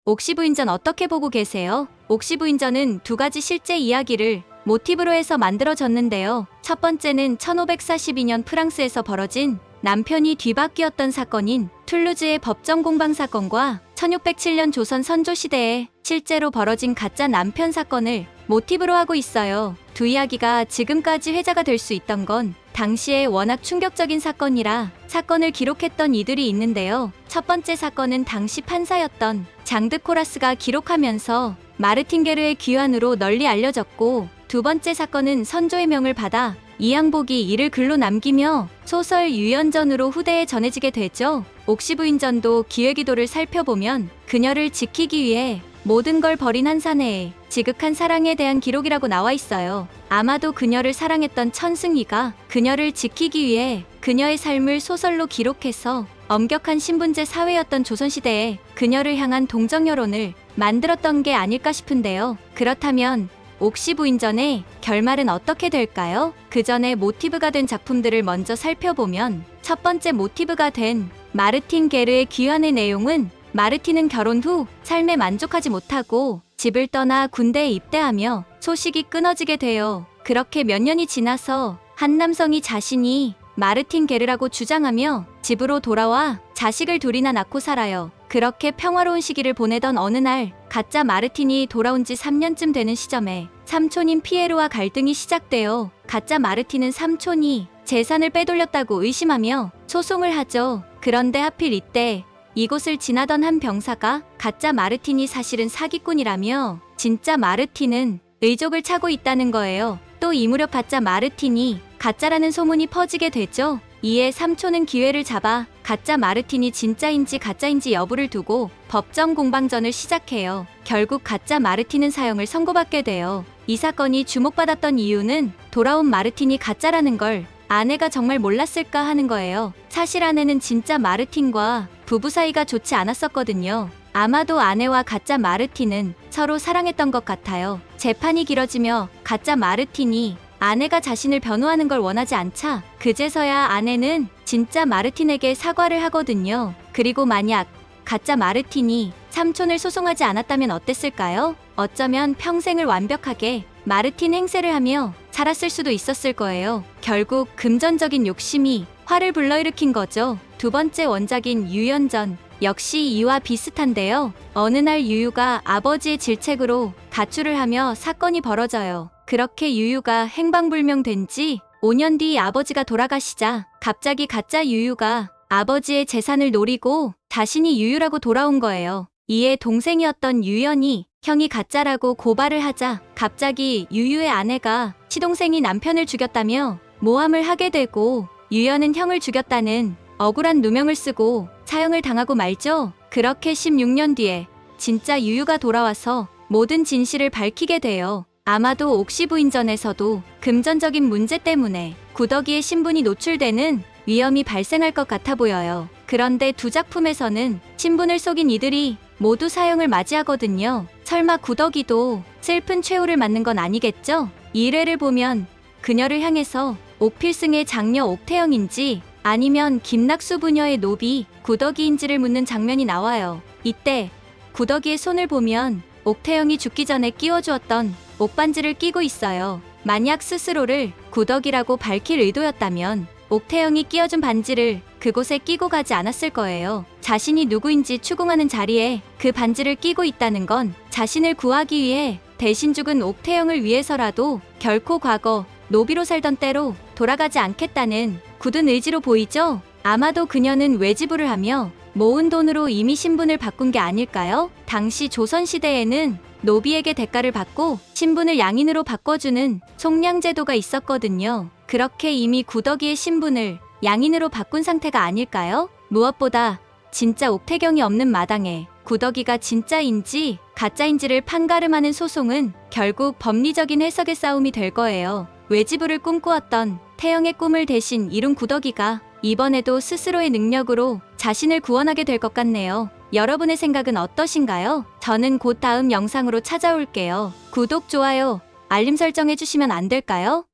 옥시부인전 어떻게 보고 계세요? 옥시부인전은 두 가지 실제 이야기를 모티브로 해서 만들어졌는데요. 첫 번째는 1542년 프랑스에서 벌어진 남편이 뒤바뀌었던 사건인 툴루즈의 법정 공방 사건과 1607년 조선 선조시대에 실제로 벌어진 가짜 남편 사건을 모티브로 하고 있어요. 두 이야기가 지금까지 회자가 될 수 있던 건 당시에 워낙 충격적인 사건이라 사건을 기록했던 이들이 있는데요. 첫 번째 사건은 당시 판사였던 장드코라스가 기록하면서 마르틴게르의 귀환으로 널리 알려졌고, 두 번째 사건은 선조의 명을 받아 이양복이 이를 글로 남기며 소설 유연전으로 후대에 전해지게 되죠. 옥시부인전도 기획의도를 살펴보면 그녀를 지키기 위해 모든 걸 버린 한 사내의 지극한 사랑에 대한 기록이라고 나와 있어요. 아마도 그녀를 사랑했던 천승희가 그녀를 지키기 위해 그녀의 삶을 소설로 기록해서 엄격한 신분제 사회였던 조선시대에 그녀를 향한 동정 여론을 만들었던 게 아닐까 싶은데요. 그렇다면 옥시부인전의 결말은 어떻게 될까요? 그 전에 모티브가 된 작품들을 먼저 살펴보면, 첫 번째 모티브가 된 마르틴 게르의 귀환의 내용은, 마르틴은 결혼 후 삶에 만족하지 못하고 집을 떠나 군대에 입대하며 소식이 끊어지게 돼요. 그렇게 몇 년이 지나서 한 남성이 자신이 마르틴 게르라고 주장하며 집으로 돌아와 자식을 둘이나 낳고 살아요. 그렇게 평화로운 시기를 보내던 어느 날, 가짜 마르틴이 돌아온 지 3년쯤 되는 시점에 삼촌인 피에로와 갈등이 시작돼요. 가짜 마르틴은 삼촌이 재산을 빼돌렸다고 의심하며 소송을 하죠. 그런데 하필 이때 이곳을 지나던 한 병사가 가짜 마르틴이 사실은 사기꾼이라며 진짜 마르틴은 의족을 차고 있다는 거예요. 또 이 무렵 가짜 마르틴이 가짜라는 소문이 퍼지게 되죠. 이에 삼촌은 기회를 잡아 가짜 마르틴이 진짜인지 가짜인지 여부를 두고 법정 공방전을 시작해요. 결국 가짜 마르틴은 사형을 선고받게 돼요. 이 사건이 주목받았던 이유는 돌아온 마르틴이 가짜라는 걸 아내가 정말 몰랐을까 하는 거예요. 사실 아내는 진짜 마르틴과 부부 사이가 좋지 않았었거든요. 아마도 아내와 가짜 마르틴은 서로 사랑했던 것 같아요. 재판이 길어지며 가짜 마르틴이 아내가 자신을 변호하는 걸 원하지 않자 그제서야 아내는 진짜 마르틴에게 사과를 하거든요. 그리고 만약 가짜 마르틴이 삼촌을 소송하지 않았다면 어땠을까요? 어쩌면 평생을 완벽하게 마르틴 행세를 하며 살았을 수도 있었을 거예요. 결국 금전적인 욕심이 화를 불러일으킨 거죠. 두 번째 원작인 유연전 역시 이와 비슷한데요. 어느 날 유유가 아버지의 질책으로 가출을 하며 사건이 벌어져요. 그렇게 유유가 행방불명된 지 5년 뒤 아버지가 돌아가시자 갑자기 가짜 유유가 아버지의 재산을 노리고 자신이 유유라고 돌아온 거예요. 이에 동생이었던 유연이 형이 가짜라고 고발을 하자 갑자기 유유의 아내가 시동생이 남편을 죽였다며 모함을 하게 되고, 유연은 형을 죽였다는 억울한 누명을 쓰고 사형을 당하고 말죠. 그렇게 16년 뒤에 진짜 유유가 돌아와서 모든 진실을 밝히게 돼요. 아마도 옥시부인전에서도 금전적인 문제 때문에 구더기의 신분이 노출되는 위험이 발생할 것 같아 보여요. 그런데 두 작품에서는 신분을 속인 이들이 모두 사형을 맞이하거든요. 설마 구더기도 슬픈 최후를 맞는 건 아니겠죠? 1회를 보면 그녀를 향해서 옥필승의 장녀 옥태영인지 아니면 김낙수 부녀의 노비 구더기인지를 묻는 장면이 나와요. 이때 구더기의 손을 보면 옥태영이 죽기 전에 끼워주었던 옥반지를 끼고 있어요. 만약 스스로를 구더기라고 밝힐 의도였다면 옥태영이 끼워준 반지를 그곳에 끼고 가지 않았을 거예요. 자신이 누구인지 추궁하는 자리에 그 반지를 끼고 있다는 건 자신을 구하기 위해 대신 죽은 옥태영을 위해서라도 결코 과거 노비로 살던 때로 돌아가지 않겠다는 굳은 의지로 보이죠? 아마도 그녀는 외지부를 하며 모은 돈으로 이미 신분을 바꾼 게 아닐까요? 당시 조선시대에는 노비에게 대가를 받고 신분을 양인으로 바꿔주는 속량제도가 있었거든요. 그렇게 이미 구더기의 신분을 양인으로 바꾼 상태가 아닐까요? 무엇보다 진짜 옥태경이 없는 마당에 구더기가 진짜인지 가짜인지를 판가름하는 소송은 결국 법리적인 해석의 싸움이 될 거예요. 외지부를 꿈꾸었던 태영의 꿈을 대신 이룬 구더기가 이번에도 스스로의 능력으로 자신을 구원하게 될 것 같네요. 여러분의 생각은 어떠신가요? 저는 곧 다음 영상으로 찾아올게요. 구독, 좋아요, 알림 설정해주시면 안 될까요?